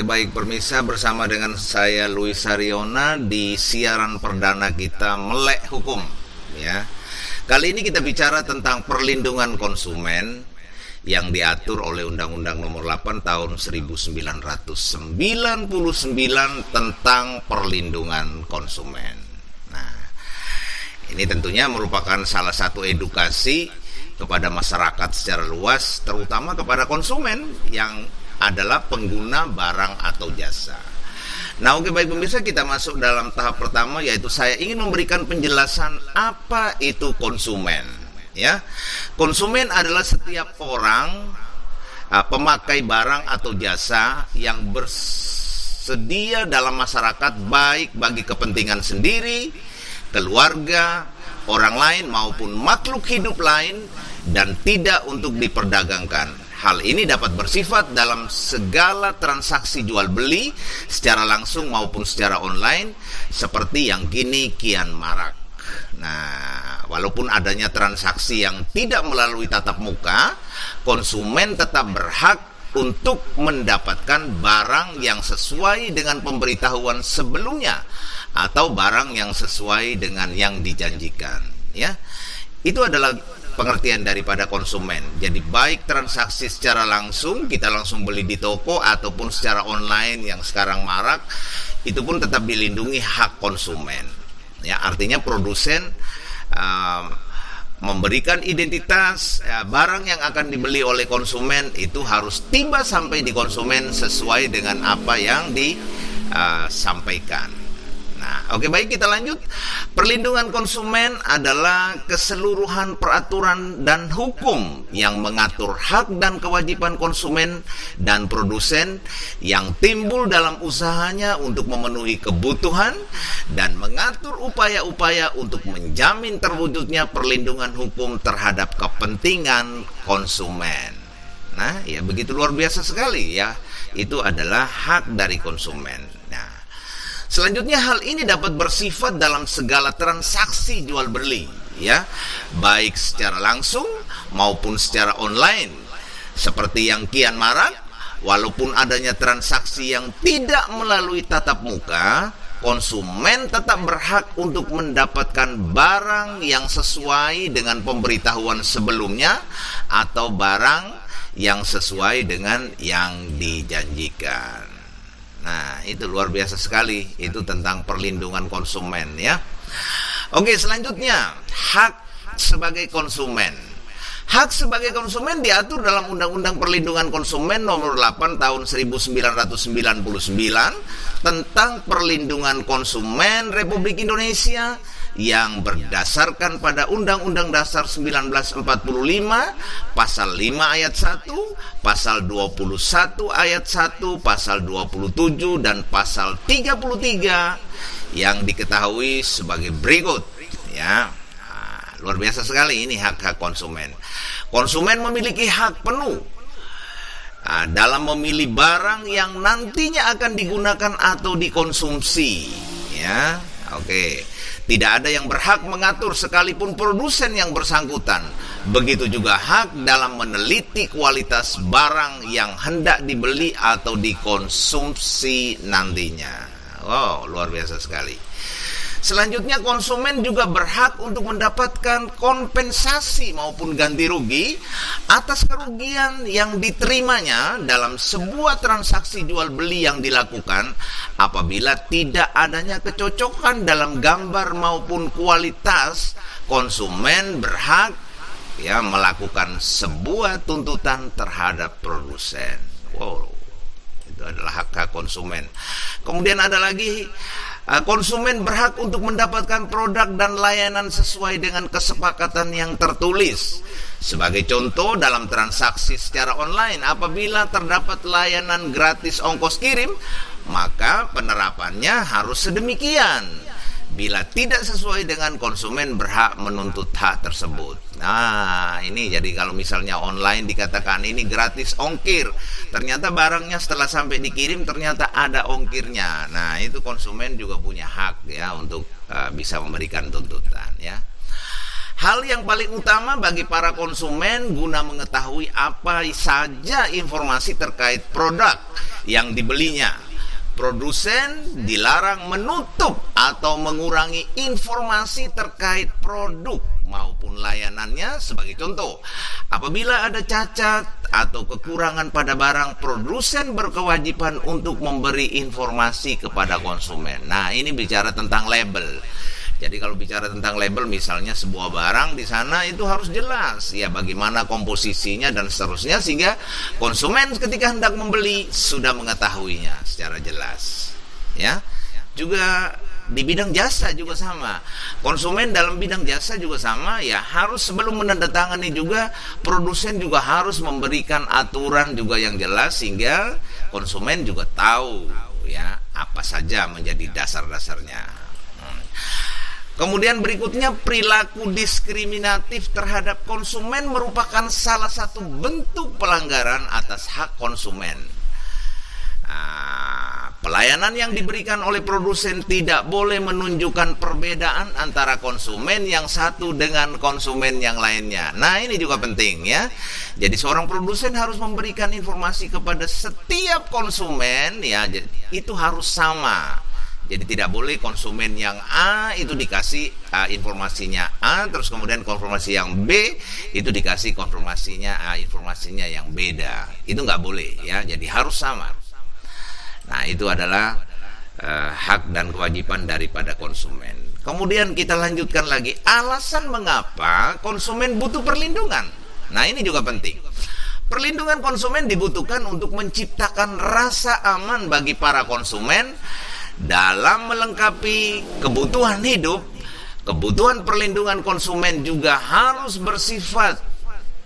Oke, baik pemirsa, bersama dengan saya Louis Sariona di siaran perdana kita Melek Hukum ya. Kali ini kita bicara tentang perlindungan konsumen yang diatur oleh Undang-Undang Nomor 8 Tahun 1999 tentang perlindungan konsumen. Nah, ini tentunya merupakan salah satu edukasi kepada masyarakat secara luas, terutama kepada konsumen yang adalah pengguna barang atau jasa. Nah, oke, baik pemirsa, kita masuk dalam tahap pertama, yaitu saya ingin memberikan penjelasan apa itu konsumen. Ya, konsumen adalah setiap orang pemakai barang atau jasa yang bersedia dalam masyarakat, baik bagi kepentingan sendiri, keluarga, orang lain maupun makhluk hidup lain, dan tidak untuk diperdagangkan. Hal ini dapat bersifat dalam segala transaksi jual beli secara langsung maupun secara online, seperti yang kini kian marak. Nah, walaupun adanya transaksi yang tidak melalui tatap muka, konsumen tetap berhak untuk mendapatkan barang yang sesuai dengan pemberitahuan sebelumnya atau barang yang sesuai dengan yang dijanjikan. Ya, itu adalah pengertian daripada konsumen. Jadi baik transaksi secara langsung, kita langsung beli di toko, ataupun secara online yang sekarang marak, itu pun tetap dilindungi hak konsumen. Ya, artinya produsen memberikan identitas barang yang akan dibeli oleh konsumen itu harus tiba sampai di konsumen sesuai dengan apa yang disampaikan. Nah, oke, baik, kita lanjut. Perlindungan konsumen adalah keseluruhan peraturan dan hukum yang mengatur hak dan kewajiban konsumen dan produsen yang timbul dalam usahanya untuk memenuhi kebutuhan dan mengatur upaya-upaya untuk menjamin terwujudnya perlindungan hukum terhadap kepentingan konsumen. Nah, ya, begitu luar biasa sekali ya. Itu adalah hak dari konsumen. Nah, selanjutnya, hal ini dapat bersifat dalam segala transaksi jual beli, ya, baik secara langsung maupun secara online. Seperti yang kian marak, walaupun adanya transaksi yang tidak melalui tatap muka, konsumen tetap berhak untuk mendapatkan barang yang sesuai dengan pemberitahuan sebelumnya atau barang yang sesuai dengan yang dijanjikan. Nah, itu luar biasa sekali. Itu tentang perlindungan konsumen ya. Oke, selanjutnya, hak sebagai konsumen. Hak sebagai konsumen diatur dalam Undang-Undang Perlindungan Konsumen Nomor 8 Tahun 1999 tentang perlindungan konsumen Republik Indonesia yang berdasarkan pada Undang-Undang Dasar 1945, Pasal 5 Ayat 1, Pasal 21 Ayat 1, Pasal 27, dan Pasal 33 yang diketahui sebagai berikut ya. Nah, luar biasa sekali ini hak-hak konsumen. Konsumen memiliki hak penuh dalam memilih barang yang nantinya akan digunakan atau dikonsumsi ya. Oke. Tidak ada yang berhak mengatur sekalipun produsen yang bersangkutan. Begitu juga hak dalam meneliti kualitas barang yang hendak dibeli atau dikonsumsi nantinya. Wow, luar biasa sekali. Selanjutnya, konsumen juga berhak untuk mendapatkan kompensasi maupun ganti rugi atas kerugian yang diterimanya dalam sebuah transaksi jual beli yang dilakukan apabila tidak adanya kecocokan dalam gambar maupun kualitas. Konsumen berhak ya melakukan sebuah tuntutan terhadap produsen. Wow, itu adalah hak konsumen. Kemudian ada lagi, konsumen berhak untuk mendapatkan produk dan layanan sesuai dengan kesepakatan yang tertulis. Sebagai contoh, dalam transaksi secara online, apabila terdapat layanan gratis ongkos kirim, maka penerapannya harus sedemikian. Bila tidak sesuai dengan, konsumen berhak menuntut hak tersebut. Nah, ini jadi kalau misalnya online dikatakan ini gratis ongkir, ternyata barangnya setelah sampai dikirim ternyata ada ongkirnya. Nah, itu konsumen juga punya hak ya untuk bisa memberikan tuntutan ya. Hal yang paling utama bagi para konsumen guna mengetahui apa saja informasi terkait produk yang dibelinya. Produsen dilarang menutup atau mengurangi informasi terkait produk maupun layanannya. Sebagai contoh, apabila ada cacat atau kekurangan pada barang, produsen berkewajiban untuk memberi informasi kepada konsumen. Nah, ini bicara tentang label. Jadi kalau bicara tentang label, misalnya sebuah barang di sana itu harus jelas ya bagaimana komposisinya dan seterusnya, sehingga konsumen ketika hendak membeli sudah mengetahuinya secara jelas. Ya. Juga di bidang jasa juga sama. Konsumen dalam bidang jasa juga sama ya, harus sebelum menandatangani juga produsen juga harus memberikan aturan juga yang jelas, sehingga konsumen juga tahu ya apa saja menjadi dasar-dasarnya. Kemudian berikutnya, perilaku diskriminatif terhadap konsumen merupakan salah satu bentuk pelanggaran atas hak konsumen. Pelayanan yang diberikan oleh produsen tidak boleh menunjukkan perbedaan antara konsumen yang satu dengan konsumen yang lainnya. Nah, ini juga penting ya. Jadi seorang produsen harus memberikan informasi kepada setiap konsumen ya, itu harus sama. Jadi tidak boleh konsumen yang A itu dikasih informasinya A, terus kemudian konfirmasi yang B itu dikasih konfirmasinya informasinya yang beda. Itu nggak boleh ya. Jadi harus sama. Nah, itu adalah hak dan kewajiban daripada konsumen. Kemudian kita lanjutkan lagi, alasan mengapa konsumen butuh perlindungan. Nah, ini juga penting. Perlindungan konsumen dibutuhkan untuk menciptakan rasa aman bagi para konsumen dalam melengkapi kebutuhan hidup. Kebutuhan perlindungan konsumen juga harus bersifat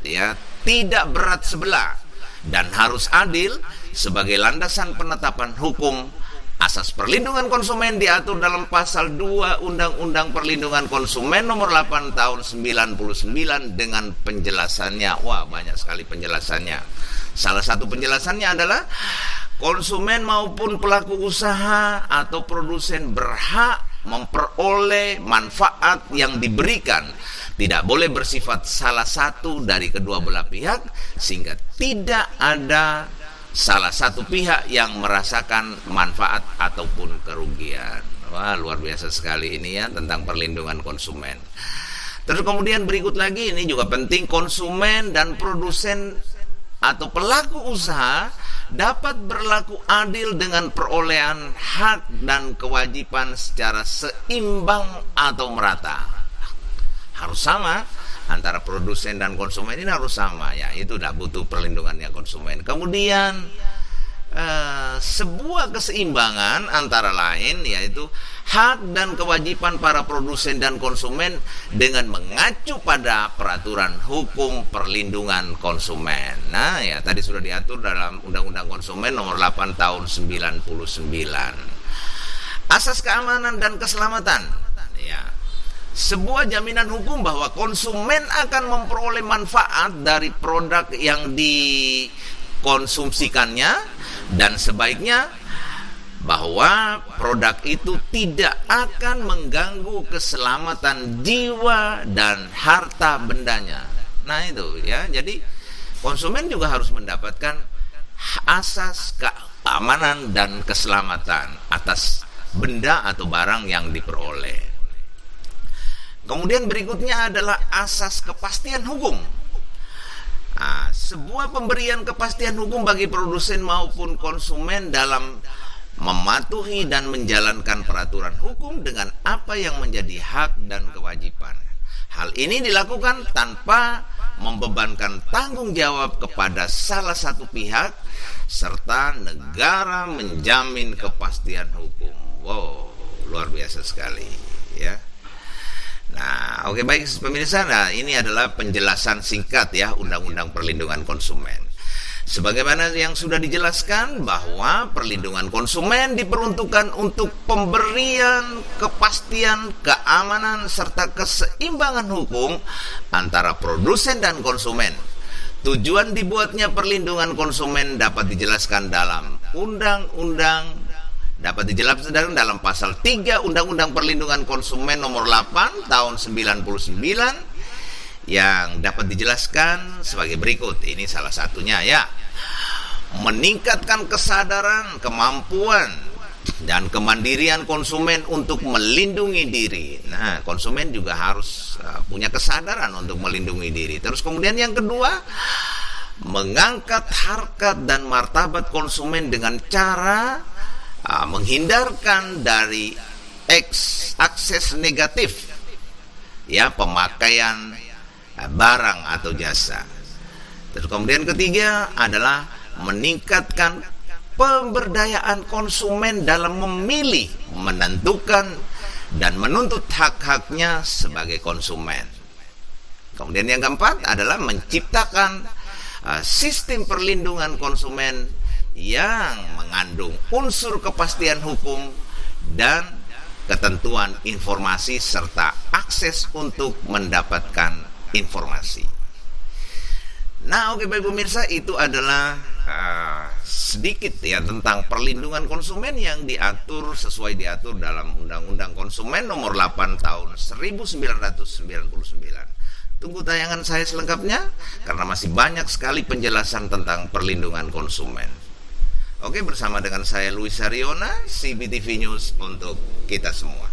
ya tidak berat sebelah dan harus adil. Sebagai landasan penetapan hukum, asas perlindungan konsumen diatur dalam pasal 2 Undang-Undang Perlindungan Konsumen nomor 8 tahun 99 dengan penjelasannya. Wah, banyak sekali penjelasannya. Salah satu penjelasannya adalah konsumen maupun pelaku usaha atau produsen berhak memperoleh manfaat yang diberikan. Tidak boleh bersifat salah satu dari kedua belah pihak, sehingga tidak ada salah satu pihak yang merasakan manfaat ataupun kerugian. Wah, luar biasa sekali ini ya tentang perlindungan konsumen. Terus kemudian berikut lagi, ini juga penting, konsumen dan produsen atau pelaku usaha dapat berlaku adil dengan perolehan hak dan kewajiban secara seimbang atau merata. Harus sama antara produsen dan konsumen, ini harus sama ya, itu udah butuh perlindungannya konsumen. Kemudian sebuah keseimbangan antara lain yaitu hak dan kewajiban para produsen dan konsumen dengan mengacu pada peraturan hukum perlindungan konsumen. Nah ya, tadi sudah diatur dalam Undang-Undang Konsumen nomor 8 tahun 99. Asas keamanan dan keselamatan ya, sebuah jaminan hukum bahwa konsumen akan memperoleh manfaat dari produk yang dikonsumsikannya, dan sebaiknya bahwa produk itu tidak akan mengganggu keselamatan jiwa dan harta bendanya. Nah itu ya, jadi konsumen juga harus mendapatkan asas keamanan dan keselamatan atas benda atau barang yang diperoleh. Kemudian berikutnya adalah asas kepastian hukum. Sebuah pemberian kepastian hukum bagi produsen maupun konsumen dalam mematuhi dan menjalankan peraturan hukum dengan apa yang menjadi hak dan kewajiban. Hal ini dilakukan tanpa membebankan tanggung jawab kepada salah satu pihak, serta negara menjamin kepastian hukum. Wow, luar biasa sekali ya. Nah, oke, baik pemirsa. Nah, ini adalah penjelasan singkat ya Undang-Undang Perlindungan Konsumen. Sebagaimana yang sudah dijelaskan bahwa perlindungan konsumen diperuntukkan untuk pemberian kepastian, keamanan serta keseimbangan hukum antara produsen dan konsumen. Tujuan dibuatnya perlindungan konsumen dapat dijelaskan dalam dalam pasal 3 Undang-Undang Perlindungan Konsumen nomor 8 tahun 99 yang dapat dijelaskan sebagai berikut. Ini salah satunya ya. meningkatkan kesadaran, kemampuan, dan kemandirian konsumen untuk melindungi diri. Nah, konsumen juga harus punya kesadaran untuk melindungi diri. Terus kemudian yang kedua, mengangkat harkat dan martabat konsumen dengan cara menghindarkan dari akses negatif, ya, pemakaian barang atau jasa. Terus kemudian ketiga adalah meningkatkan pemberdayaan konsumen dalam memilih, menentukan, dan menuntut hak-haknya sebagai konsumen. Kemudian yang keempat adalah menciptakan sistem perlindungan konsumen yang mengandung unsur kepastian hukum dan ketentuan informasi serta akses untuk mendapatkan informasi. Nah, oke baik pemirsa, itu adalah sedikit ya tentang perlindungan konsumen yang diatur dalam Undang-Undang Konsumen nomor 8 tahun 1999. Tunggu tayangan saya selengkapnya karena masih banyak sekali penjelasan tentang perlindungan konsumen. Oke, bersama dengan saya Luis Ariona, CBTV News untuk kita semua.